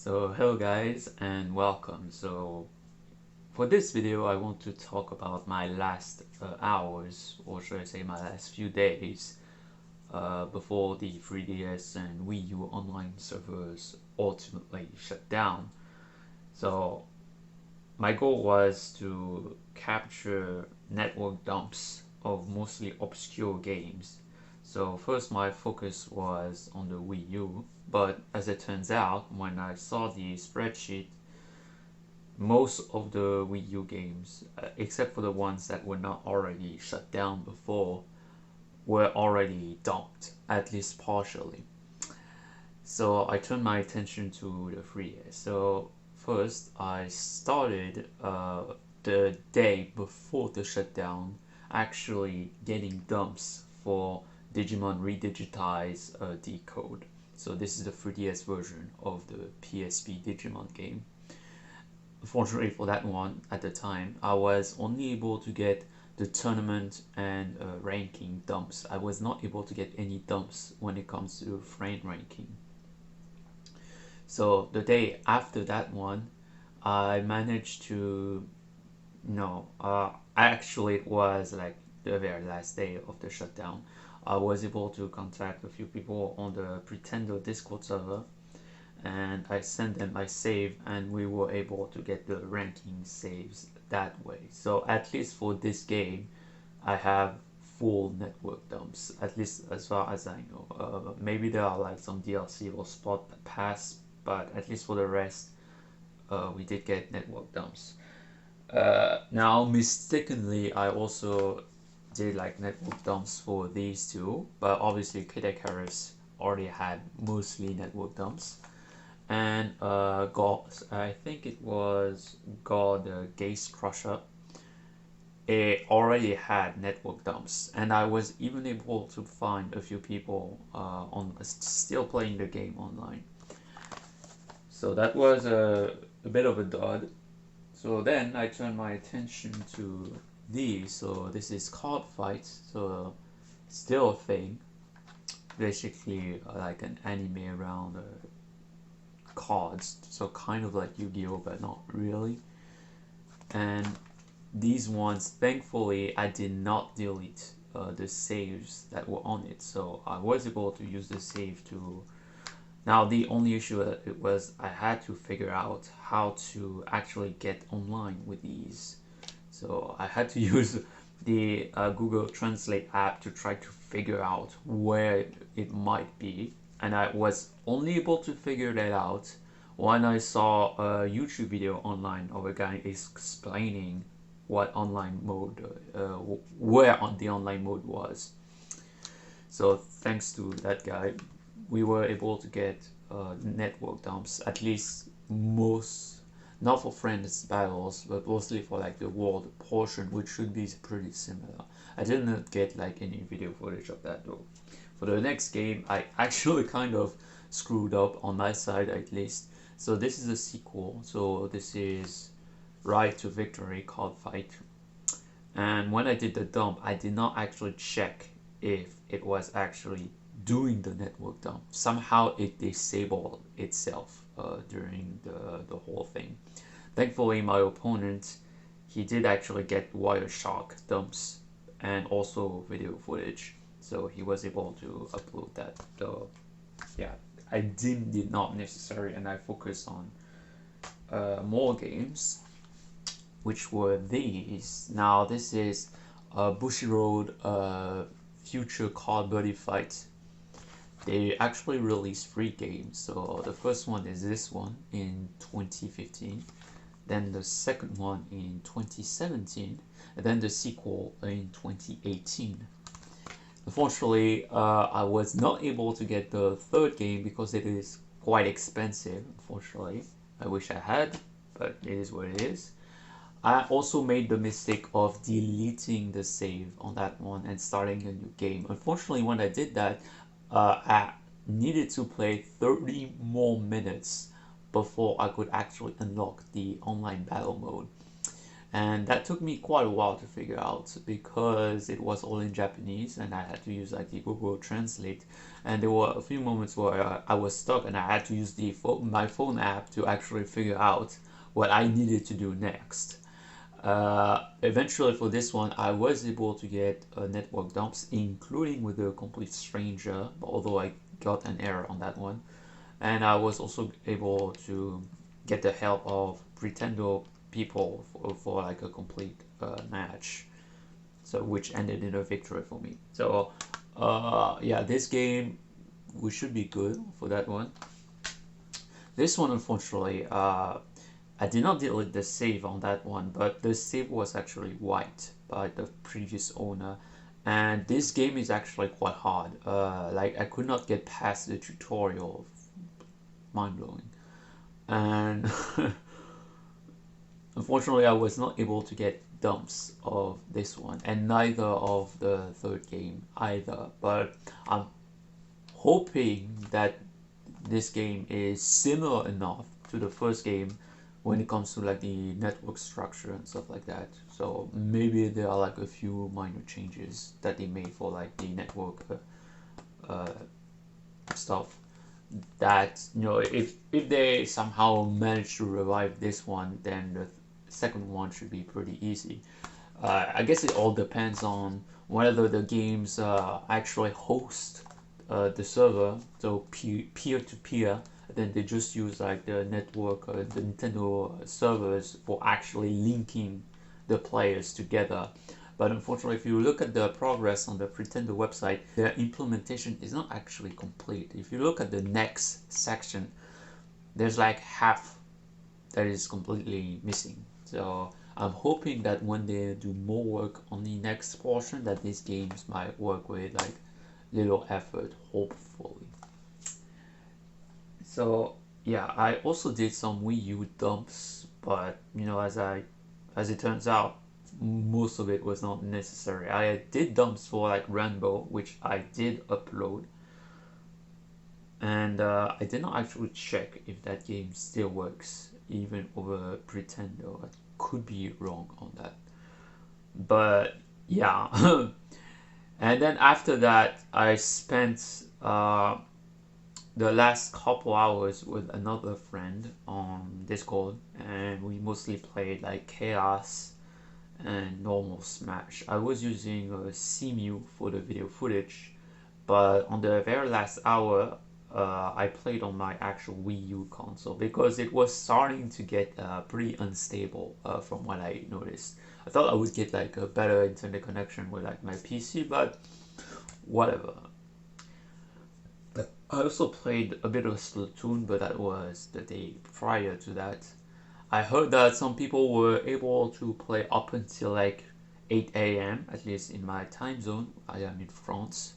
So hello guys and welcome. So for this video I want to talk about my last hours, or should I say my last few days before the 3DS and Wii U online servers ultimately shut down. So my goal was to capture network dumps of mostly obscure games. So first my focus was on the Wii U, but as it turns out, when I saw the spreadsheet, most of the Wii U games, except for the ones that were not already shut down before, were already dumped, at least partially. So I turned my attention to the 3DS. So first, I started the day before the shutdown actually getting dumps for Digimon Redigitize Decode. So this is the 3DS version of the PSP Digimon game. Unfortunately for that one, at the time, I was only able to get the tournament and ranking dumps. I was not able to get any dumps when it comes to friend ranking. So the day after that one, I managed to, actually it was like the very last day of the shutdown. I was able to contact a few people on the Pretendo Discord server, and I sent them my save, and we were able to get the ranking saves that way. So at least for this game, I have full network dumps, at least as far as I know. Maybe there are like some DLC or spot pass, but at least for the rest, we did get network dumps. Now, mistakenly, I also did like network dumps for these two, but obviously Kidekaris already had mostly network dumps. And God, I think it was God Gaze Crusher. It already had network dumps, and I was even able to find a few people on still playing the game online. So that was a bit of a dud. So then I turned my attention to these. So this is card fights. So still a thing. Basically like an anime around cards. So kind of like Yu-Gi-Oh, but not really. And these ones, thankfully, I did not delete the saves that were on it. So I was able to use the save to. Now the only issue it was I had to figure out how to actually get online with these. So I had to use the Google Translate app to try to figure out where it might be, and I was only able to figure that out when I saw a YouTube video online of a guy explaining what online mode, where on the online mode was. So thanks to that guy, we were able to get network dumps, at least most, not for friends battles, but mostly for like the world portion, which should be pretty similar. I didn't get like any video footage of that though. For the next game, I actually kind of screwed up on my side at least. So this is a sequel. So this is Ride to Victory called Fight. And when I did the dump, I did not actually check if it was actually doing the network dump. Somehow it disabled itself during the whole thing. Thankfully, my opponent, he did actually get Wireshark dumps and also video footage, so he was able to upload that. So yeah, I did not necessary, and I focused on more games, which were these. Now this is bushiroad future card buddy fight. They actually released 3 games. So the first one is this one in 2015, then the second one in 2017, and then the sequel in 2018. Unfortunately, I was not able to get the third game because it is quite expensive. Unfortunately, I wish I had, but it is what it is. I also made the mistake of deleting the save on that one and starting a new game. Unfortunately, when I did that, I needed to play 30 more minutes before I could actually unlock the online battle mode. And that took me quite a while to figure out because it was all in Japanese and I had to use like the Google Translate. And there were a few moments where I was stuck and I had to use my phone app to actually figure out what I needed to do next. Eventually, for this one, I was able to get network dumps, including with a complete stranger, although I got an error on that one. And I was also able to get the help of Pretendo people for like a complete match, so which ended in a victory for me. So yeah, this game we should be good for that one. This one, unfortunately, I did not delete the save on that one, but the save was actually wiped by the previous owner. And this game is actually quite hard. Like I could not get past the tutorial. Mind blowing. And unfortunately, I was not able to get dumps of this one, and neither of the third game either. But I'm hoping that this game is similar enough to the first game when it comes to like the network structure and stuff like that. So maybe there are like a few minor changes that they made for like the network stuff, that if they somehow manage to revive this one, then the second one should be pretty easy. I guess it all depends on whether the games actually host the server, so peer to peer. Then they just use like the network, the Nintendo servers for actually linking the players together. But unfortunately, if you look at the progress on the Pretendo website, their implementation is not actually complete. If you look at the next section, there's like half that is completely missing. So I'm hoping that when they do more work on the next portion, that these games might work with like little effort, hopefully. So yeah, I also did some Wii U dumps, but as it turns out, most of it was not necessary. I did dumps for like Runbow, which I did upload, and I did not actually check if that game still works even over Pretendo. I could be wrong on that, but yeah. And then after that, I spent the last couple hours with another friend on Discord, and we mostly played like Chaos and normal Smash. I was using a CMU for the video footage, but on the very last hour, I played on my actual Wii U console because it was starting to get pretty unstable from what I noticed. I thought I would get like a better internet connection with like my PC, but whatever. I also played a bit of Splatoon, but that was the day prior to that. I heard that some people were able to play up until like 8 a.m., at least in my time zone. I am in France.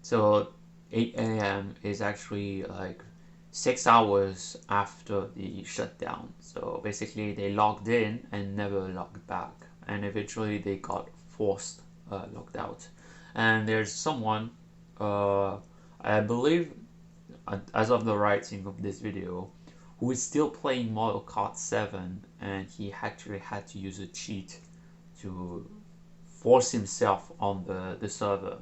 So 8 a.m. is actually like 6 hours after the shutdown. So basically, they logged in and never logged back. And eventually, they got forced logged out. And there's someone, I believe, as of the writing of this video, who is still playing Mario Kart 7, and he actually had to use a cheat to force himself on the server.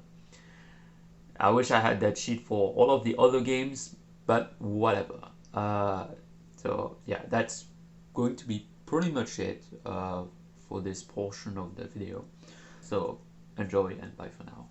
I wish I had that cheat for all of the other games, but whatever. So yeah, that's going to be pretty much it for this portion of the video. So enjoy and bye for now.